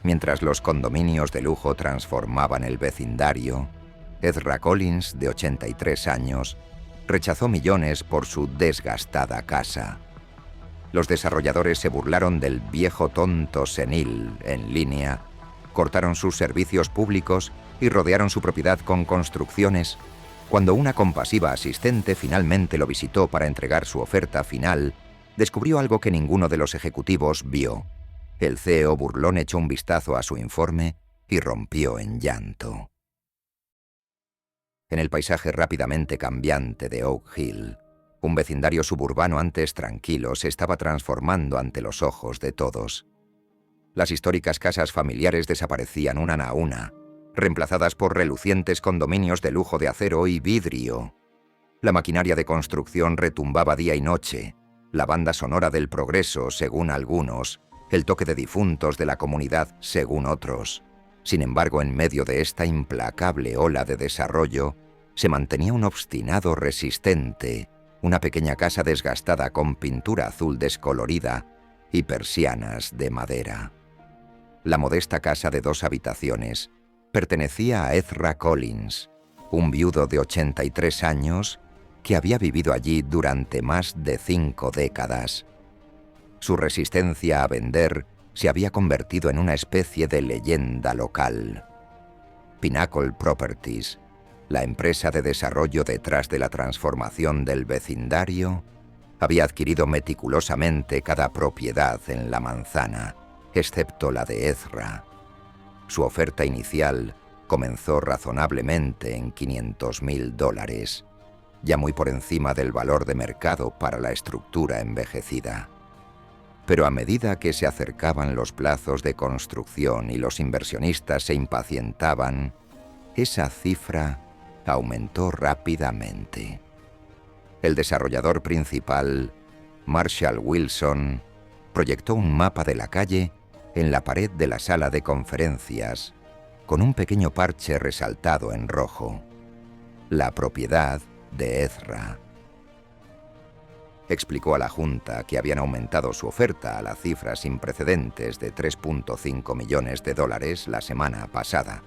Mientras los condominios de lujo transformaban el vecindario, Ezra Collins, de 83 años, rechazó millones por su desgastada casa. Los desarrolladores se burlaron del viejo tonto senil en línea, cortaron sus servicios públicos y rodearon su propiedad con construcciones. Cuando una compasiva asistente finalmente lo visitó para entregar su oferta final, descubrió algo que ninguno de los ejecutivos vio. El CEO burlón echó un vistazo a su informe y rompió en llanto. En el paisaje rápidamente cambiante de Oak Hill, un vecindario suburbano antes tranquilo se estaba transformando ante los ojos de todos. Las históricas casas familiares desaparecían una a una, reemplazadas por relucientes condominios de lujo de acero y vidrio. La maquinaria de construcción retumbaba día y noche, la banda sonora del progreso, según algunos, el toque de difuntos de la comunidad, según otros. Sin embargo, en medio de esta implacable ola de desarrollo, se mantenía un obstinado resistente, una pequeña casa desgastada con pintura azul descolorida y persianas de madera. La modesta casa de 2 habitaciones pertenecía a Ezra Collins, un viudo de 83 años que había vivido allí durante más de 5 décadas. Su resistencia a vender se había convertido en una especie de leyenda local. Pinnacle Properties, la empresa de desarrollo detrás de la transformación del vecindario, había adquirido meticulosamente cada propiedad en la manzana, excepto la de Ezra. Su oferta inicial comenzó razonablemente en $500,000, ya muy por encima del valor de mercado para la estructura envejecida. Pero a medida que se acercaban los plazos de construcción y los inversionistas se impacientaban, esa cifra aumentó rápidamente. El desarrollador principal, Marshall Wilson, proyectó un mapa de la calle en la pared de la sala de conferencias, con un pequeño parche resaltado en rojo: la propiedad de Ezra. Explicó a la Junta que habían aumentado su oferta a la cifra sin precedentes de $3.5 millones la semana pasada.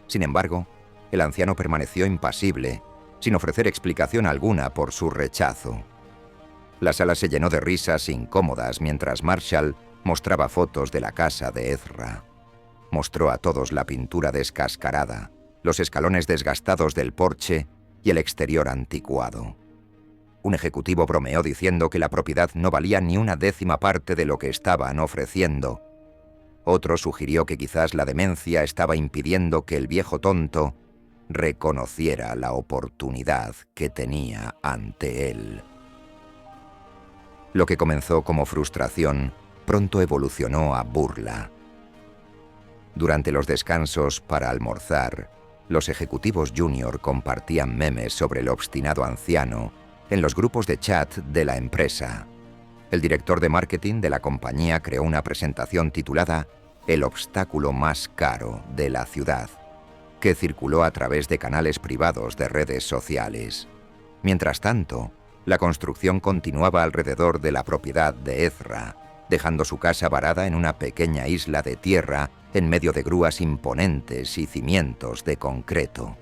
Sin embargo, el anciano permaneció impasible, sin ofrecer explicación alguna por su rechazo. La sala se llenó de risas incómodas mientras Marshall mostraba fotos de la casa de Ezra. Mostró a todos la pintura descascarada, los escalones desgastados del porche y el exterior anticuado. Un ejecutivo bromeó diciendo que la propiedad no valía ni una décima parte de lo que estaban ofreciendo. Otro sugirió que quizás la demencia estaba impidiendo que el viejo tonto reconociera la oportunidad que tenía ante él. Lo que comenzó como frustración pronto evolucionó a burla. Durante los descansos para almorzar, los ejecutivos junior compartían memes sobre el obstinado anciano en los grupos de chat de la empresa. El director de marketing de la compañía creó una presentación titulada «El obstáculo más caro de la ciudad», que circuló a través de canales privados de redes sociales. Mientras tanto, la construcción continuaba alrededor de la propiedad de Ezra, dejando su casa varada en una pequeña isla de tierra en medio de grúas imponentes y cimientos de concreto.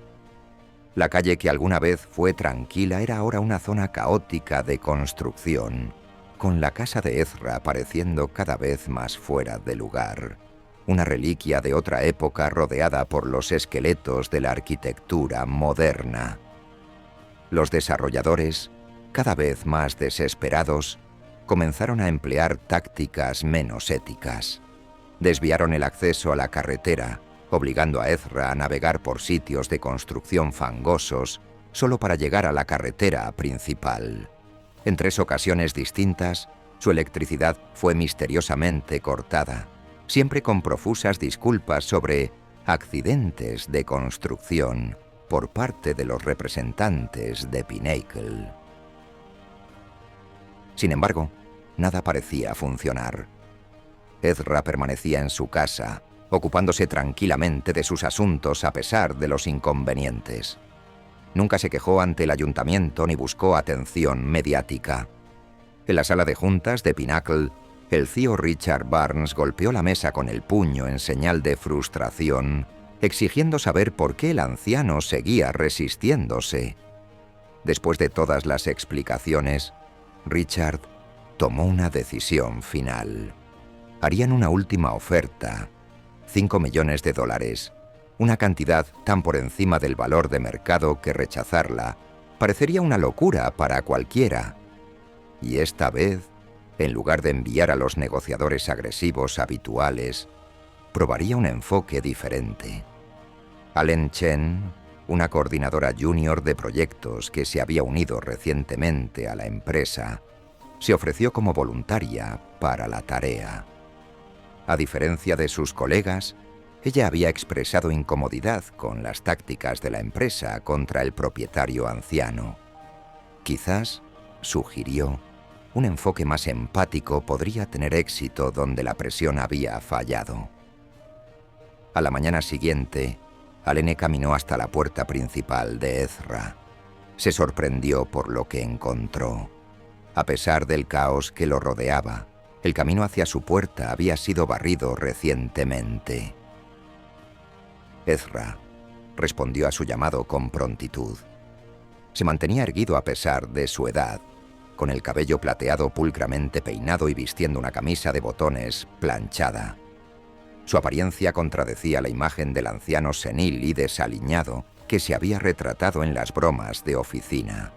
La calle que alguna vez fue tranquila era ahora una zona caótica de construcción, con la casa de Ezra pareciendo cada vez más fuera de lugar, una reliquia de otra época rodeada por los esqueletos de la arquitectura moderna. Los desarrolladores, cada vez más desesperados, comenzaron a emplear tácticas menos éticas. Desviaron el acceso a la carretera, obligando a Ezra a navegar por sitios de construcción fangosos solo para llegar a la carretera principal. En 3 ocasiones distintas, su electricidad fue misteriosamente cortada, siempre con profusas disculpas sobre accidentes de construcción por parte de los representantes de Pinnacle. Sin embargo, nada parecía funcionar. Ezra permanecía en su casa, ocupándose tranquilamente de sus asuntos a pesar de los inconvenientes. Nunca se quejó ante el ayuntamiento ni buscó atención mediática. En la sala de juntas de Pinnacle, El CEO Richard Barnes golpeó la mesa con el puño en señal de frustración, exigiendo saber por qué el anciano seguía resistiéndose. Después de todas las explicaciones, Richard tomó una decisión final. Harían una última oferta, $5 millones, una cantidad tan por encima del valor de mercado que rechazarla parecería una locura para cualquiera. Y esta vez, en lugar de enviar a los negociadores agresivos habituales, probaría un enfoque diferente. Allen Chen, una coordinadora junior de proyectos que se había unido recientemente a la empresa, se ofreció como voluntaria para la tarea. A diferencia de sus colegas, ella había expresado incomodidad con las tácticas de la empresa contra el propietario anciano. Quizás, sugirió, un enfoque más empático podría tener éxito donde la presión había fallado. A la mañana siguiente, Allen caminó hasta la puerta principal de Ezra. Se sorprendió por lo que encontró. A pesar del caos que lo rodeaba, el camino hacia su puerta había sido barrido recientemente. Ezra respondió a su llamado con prontitud. Se mantenía erguido a pesar de su edad, con el cabello plateado pulcramente peinado y vistiendo una camisa de botones planchada. Su apariencia contradecía la imagen del anciano senil y desaliñado que se había retratado en las bromas de oficina.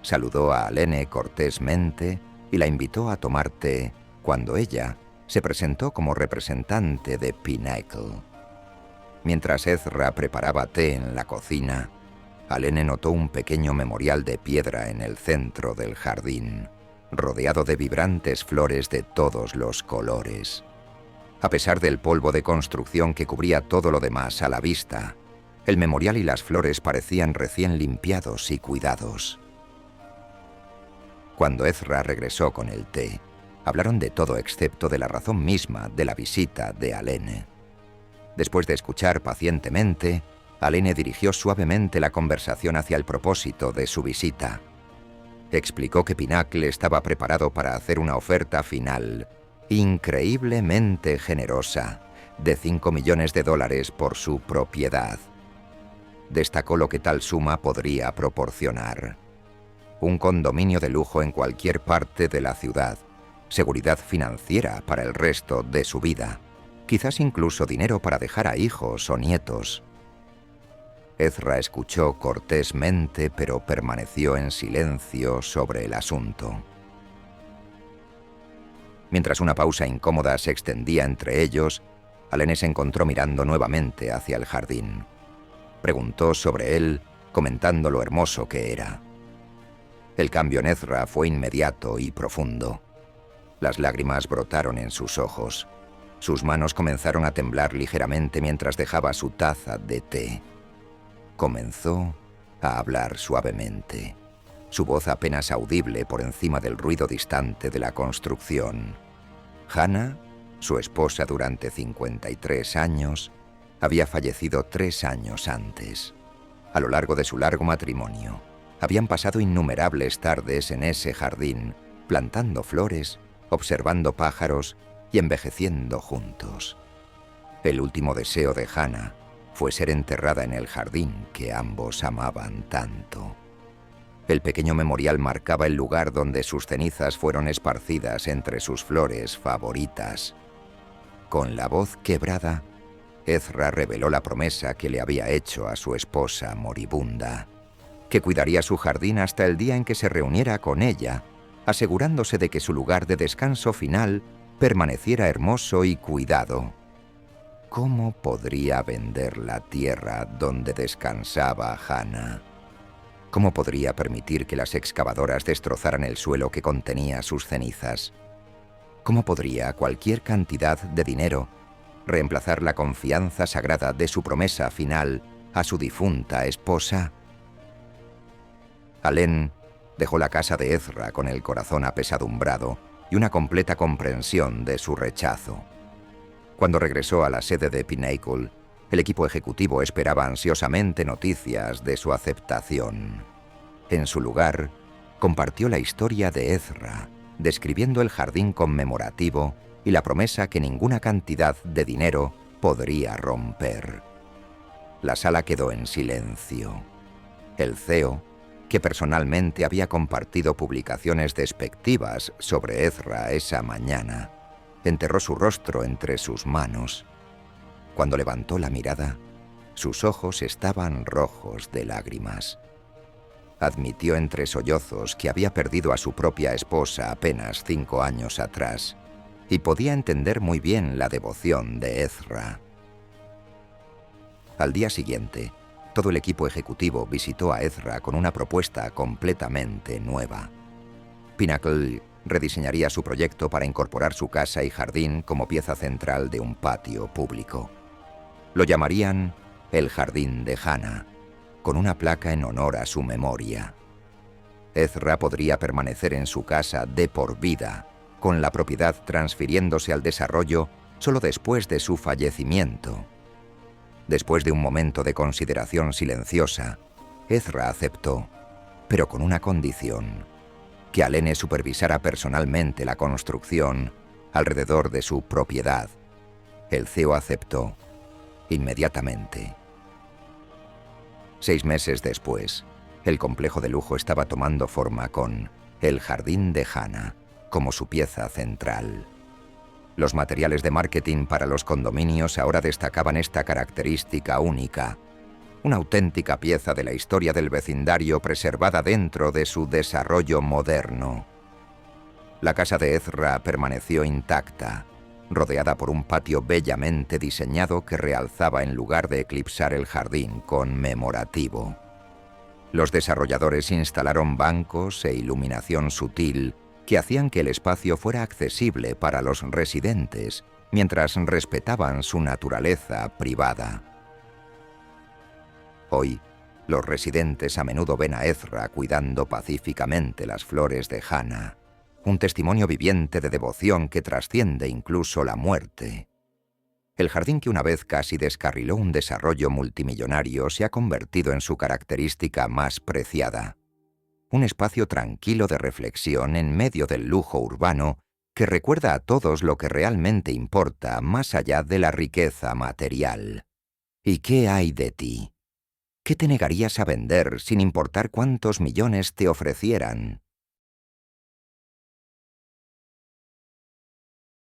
Saludó a Allen cortésmente y la invitó a tomar té cuando ella se presentó como representante de Pinnacle. Mientras Ezra preparaba té en la cocina, Allen notó un pequeño memorial de piedra en el centro del jardín, rodeado de vibrantes flores de todos los colores. A pesar del polvo de construcción que cubría todo lo demás a la vista, el memorial y las flores parecían recién limpiados y cuidados. Cuando Ezra regresó con el té, hablaron de todo excepto de la razón misma de la visita de Allen. Después de escuchar pacientemente, Allen dirigió suavemente la conversación hacia el propósito de su visita. Explicó que Pinnacle estaba preparado para hacer una oferta final increíblemente generosa, de $5 millones por su propiedad. Destacó lo que tal suma podría proporcionar: un condominio de lujo en cualquier parte de la ciudad, seguridad financiera para el resto de su vida, quizás incluso dinero para dejar a hijos o nietos. Ezra escuchó cortésmente, pero permaneció en silencio sobre el asunto. Mientras una pausa incómoda se extendía entre ellos, Allen se encontró mirando nuevamente hacia el jardín. Preguntó sobre él, comentando lo hermoso que era. El cambio en Ezra fue inmediato y profundo. Las lágrimas brotaron en sus ojos. Sus manos comenzaron a temblar ligeramente mientras dejaba su taza de té. Comenzó a hablar suavemente, su voz apenas audible por encima del ruido distante de la construcción. Hannah, su esposa durante 53 años, había fallecido 3 años antes. A lo largo de su largo matrimonio, habían pasado innumerables tardes en ese jardín, plantando flores, observando pájaros y envejeciendo juntos. El último deseo de Hannah fue ser enterrada en el jardín que ambos amaban tanto. El pequeño memorial marcaba el lugar donde sus cenizas fueron esparcidas entre sus flores favoritas. Con la voz quebrada, Ezra reveló la promesa que le había hecho a su esposa moribunda, que cuidaría su jardín hasta el día en que se reuniera con ella, asegurándose de que su lugar de descanso final permaneciera hermoso y cuidado. ¿Cómo podría vender la tierra donde descansaba Hannah? ¿Cómo podría permitir que las excavadoras destrozaran el suelo que contenía sus cenizas? ¿Cómo podría cualquier cantidad de dinero reemplazar la confianza sagrada de su promesa final a su difunta esposa? Allen dejó la casa de Ezra con el corazón apesadumbrado y una completa comprensión de su rechazo. Cuando regresó a la sede de Pinnacle, el equipo ejecutivo esperaba ansiosamente noticias de su aceptación. En su lugar, compartió la historia de Ezra, describiendo el jardín conmemorativo y la promesa que ninguna cantidad de dinero podría romper. La sala quedó en silencio. El CEO, que personalmente había compartido publicaciones despectivas sobre Ezra esa mañana, enterró su rostro entre sus manos. Cuando levantó la mirada, sus ojos estaban rojos de lágrimas. Admitió entre sollozos que había perdido a su propia esposa apenas 5 años atrás, y podía entender muy bien la devoción de Ezra. Al día siguiente, todo el equipo ejecutivo visitó a Ezra con una propuesta completamente nueva. Pinnacle rediseñaría su proyecto para incorporar su casa y jardín como pieza central de un patio público. Lo llamarían el Jardín de Hannah, con una placa en honor a su memoria. Ezra podría permanecer en su casa de por vida, con la propiedad transfiriéndose al desarrollo solo después de su fallecimiento. Después de un momento de consideración silenciosa, Ezra aceptó, pero con una condición: que Alene supervisara personalmente la construcción alrededor de su propiedad. El CEO aceptó inmediatamente. 6 meses después, el complejo de lujo estaba tomando forma con el Jardín de Hannah como su pieza central. Los materiales de marketing para los condominios ahora destacaban esta característica única, una auténtica pieza de la historia del vecindario preservada dentro de su desarrollo moderno. La casa de Ezra permaneció intacta, rodeada por un patio bellamente diseñado que realzaba en lugar de eclipsar el jardín conmemorativo. Los desarrolladores instalaron bancos e iluminación sutil que hacían que el espacio fuera accesible para los residentes, mientras respetaban su naturaleza privada. Hoy, los residentes a menudo ven a Ezra cuidando pacíficamente las flores de Hannah, un testimonio viviente de devoción que trasciende incluso la muerte. El jardín que una vez casi descarriló un desarrollo multimillonario se ha convertido en su característica más preciada. Un espacio tranquilo de reflexión en medio del lujo urbano que recuerda a todos lo que realmente importa más allá de la riqueza material. ¿Y qué hay de ti? ¿Qué te negarías a vender sin importar cuántos millones te ofrecieran?